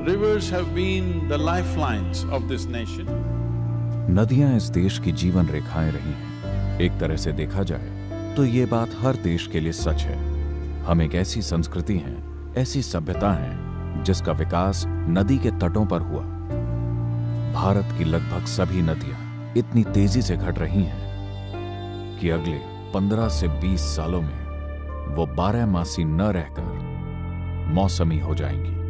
Rivers have been the lifelines of this nation. नदियां इस देश की जीवन रेखाएं रही हैं। एक तरह से देखा जाए तो ये बात हर देश के लिए सच है। हम एक ऐसी संस्कृति हैं, ऐसी सभ्यता हैं जिसका विकास नदी के तटों पर हुआ। भारत की लगभग सभी नदियां इतनी तेजी से घट रही हैं कि अगले 15 से 20 सालों में वो 12 मासी न रहकर मौसमी हो जाएंगी।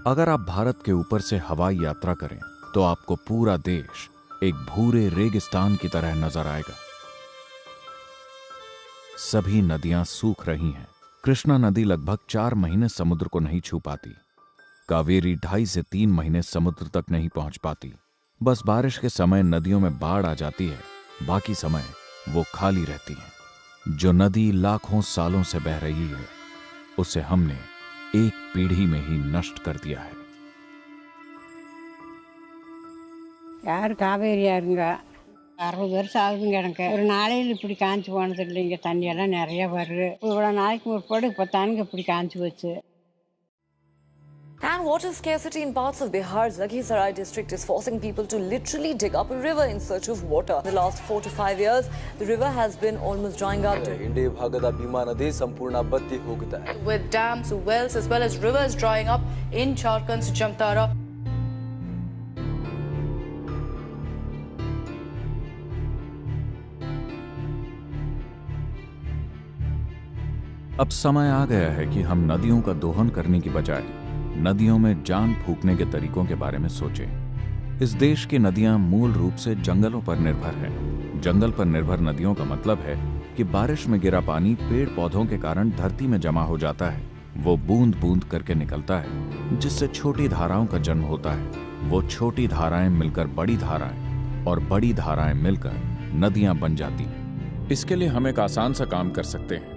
अगर आप भारत के ऊपर से हवाई यात्रा करें तो आपको पूरा देश एक भूरे रेगिस्तान की तरह नजर आएगा। सभी नदियां सूख रही हैं। कृष्णा नदी लगभग 4 महीने समुद्र को नहीं छू पाती। कावेरी 2.5 से 3 महीने समुद्र तक नहीं पहुंच पाती। बस बारिश के समय नदियों में बाढ़ आ जाती है, बाकी समय वो खाली रहती हैं। जो नदी लाखों सालों से बह रही है, उसे हमने एक पीढ़ी में ही नष्ट कर दिया है। யார் காவேரியாருங்க 60 வருஷம் ஆகுதுங்க எனக்கு. ஒரு நாளையில் இப்படி காஞ்சி போனது இல்லைங்க. தண்ணியெல்லாம் நிறைய வருது. இவ்வளோ நாளைக்கு முற்பாடு இப்போ தானுங்க இப்படி காஞ்சி போச்சு. And water scarcity in parts of Bihar's Lakhisarai district is forcing people to literally dig up a river in search of water. In the last 4 to 5 years, the river has been almost drying up. ಇಂಡಿ ಭಾಗದ ಭೀಮಾ ನದಿ ಸಂಪೂರ್ಣ ಬತ್ತಿ ಹೋಗಿದೆ. With dams, wells as well as rivers drying up in Jharkhand's Jamtara. अब समय आ गया है कि हम नदियों का दोहन करने की बजाय नदियों में जान फूंकने के तरीकों के बारे में सोचें। इस देश की नदियां मूल रूप से जंगलों पर निर्भर हैं। जंगल पर निर्भर नदियों का मतलब है कि बारिश में गिरा पानी पेड़ पौधों के कारण धरती में जमा हो जाता है। वो बूंद बूंद करके निकलता है, जिससे छोटी धाराओं का जन्म होता है। वो छोटी धाराएं मिलकर बड़ी धाराएं और बड़ी धाराएं मिलकर नदियां बन जाती हैं। इसके लिए हम एक आसान सा काम कर सकते हैं।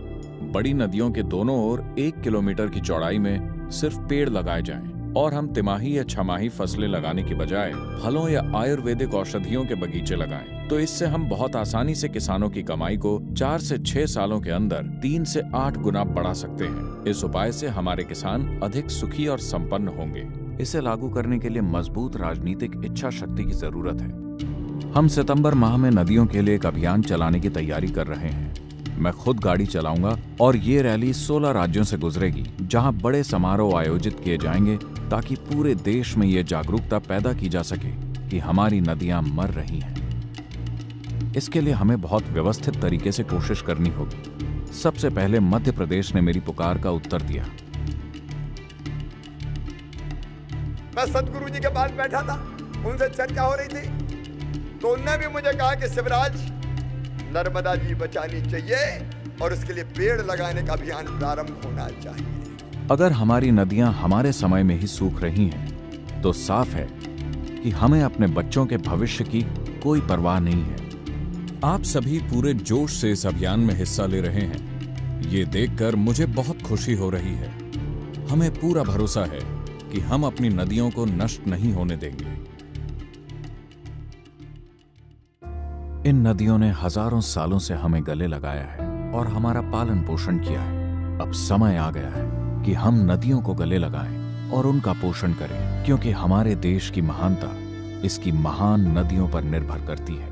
बड़ी नदियों के दोनों ओर 1 किलोमीटर की चौड़ाई में सिर्फ पेड़ लगाए जाएं और हम तिमाही या छमाही फसलें लगाने की बजाय फलों या आयुर्वेदिक औषधियों के बगीचे लगाएं। तो इससे हम बहुत आसानी से किसानों की कमाई को 4 से 6 सालों के अंदर 3 से 8 गुना बढ़ा सकते हैं। इस उपाय से हमारे किसान अधिक सुखी और संपन्न होंगे। इसे लागू करने के लिए मजबूत राजनीतिक इच्छा शक्ति की जरूरत है। हम सितंबर माह में नदियों के लिए एक अभियान चलाने की तैयारी कर रहे हैं। मैं खुद गाड़ी चलाऊंगा और ये रैली 16 राज्यों से गुजरेगी, जहां बड़े समारोह आयोजित किए जाएंगे ताकि पूरे देश में ये जागरूकता पैदा की जा सके कि हमारी नदियां मर रही हैं। इसके लिए हमें बहुत व्यवस्थित तरीके से कोशिश करनी होगी। सबसे पहले मध्य प्रदेश ने मेरी पुकार का उत्तर दिया। मैं सतगुरु जी के पास बैठा था, उनसे चर्चा हो रही थी, तो उनने भी मुझे कहा कि शिवराज, नर्मदा जी बचानी चाहिए और उसके लिए पेड़ लगाने का अभियान प्रारंभ होना चाहिए। अगर हमारी नदियां हमारे समय में ही सूख रही हैं, तो साफ है कि हमें अपने बच्चों के भविष्य की कोई परवाह नहीं है। आप सभी पूरे जोश से इस अभियान में हिस्सा ले रहे हैं। ये देखकर मुझे बहुत खुशी हो रही है। हमें पूरा भरोसा है कि हम अपनी नदियों को नष्ट नहीं होने देंगे। इन नदियों ने हजारों सालों से हमें गले लगाया है और हमारा पालन पोषण किया है। अब समय आ गया है कि हम नदियों को गले लगाएं और उनका पोषण करें, क्योंकि हमारे देश की महानता इसकी महान नदियों पर निर्भर करती है।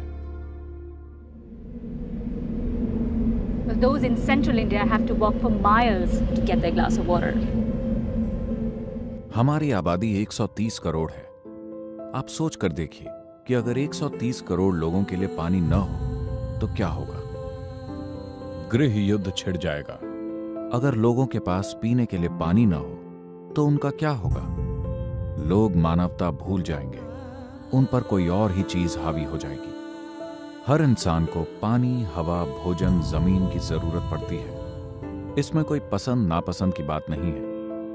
Those in central India have to walk for miles to get their glass of water. हमारी आबादी 130 करोड़ है। आप सोच कर देखिए कि अगर 130 करोड़ लोगों के लिए पानी न हो तो क्या होगा? गृह युद्ध छिड़ जाएगा। अगर लोगों के पास पीने के लिए पानी न हो तो उनका क्या होगा? लोग मानवता भूल जाएंगे। उन पर कोई और ही चीज हावी हो जाएगी। हर इंसान को पानी, हवा, भोजन, जमीन की जरूरत पड़ती है। इसमें कोई पसंद नापसंद की बात नहीं है,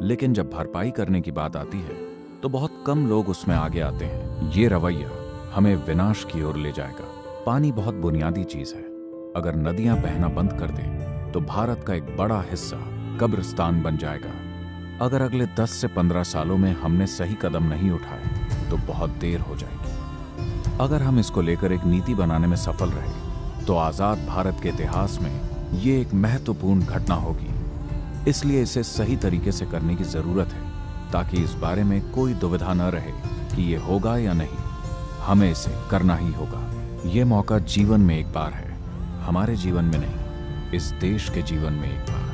लेकिन जब भरपाई करने की बात आती है तो बहुत कम लोग उसमें आगे आते हैं। ये रवैया हमें विनाश की ओर ले जाएगा। पानी बहुत बुनियादी चीज है। अगर नदियां बहना बंद कर दें तो भारत का एक बड़ा हिस्सा कब्रिस्तान बन जाएगा। अगर अगले 10 से 15 सालों में हमने सही कदम नहीं उठाए तो बहुत देर हो जाएगी। अगर हम इसको लेकर एक नीति बनाने में सफल रहे तो आजाद भारत के इतिहास में ये एक महत्वपूर्ण घटना होगी। इसलिए इसे सही तरीके से करने की जरूरत है ताकि इस बारे में कोई दुविधा न रहे कि ये होगा या नहीं। हमें इसे करना ही होगा। ये मौका जीवन में एक बार है, हमारे जीवन में नहीं, इस देश के जीवन में एक बार।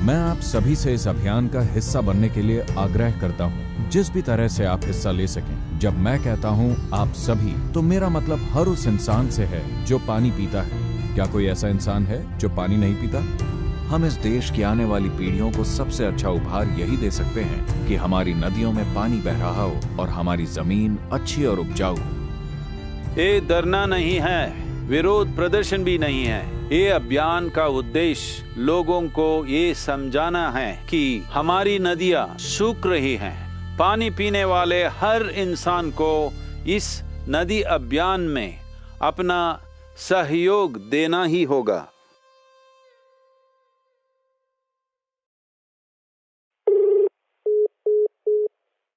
मैं आप सभी से इस अभियान का हिस्सा बनने के लिए आग्रह करता हूं, जिस भी तरह से आप हिस्सा ले सकें। जब मैं कहता हूं आप सभी, तो मेरा मतलब हर उस इंसान से है जो पानी पीता है। क्या कोई ऐसा इंसान है जो पानी नहीं पीता? हम इस देश की आने वाली पीढ़ियों को सबसे अच्छा उपहार यही दे सकते हैं कि हमारी नदियों में पानी बह रहा हो और हमारी जमीन अच्छी और उपजाऊ हो। ये डरना नहीं है, विरोध प्रदर्शन भी नहीं है। ये अभियान का उद्देश्य लोगों को ये समझाना है कि हमारी नदियां सूख रही हैं। पानी पीने वाले हर इंसान को इस नदी अभियान में अपना सहयोग देना ही होगा।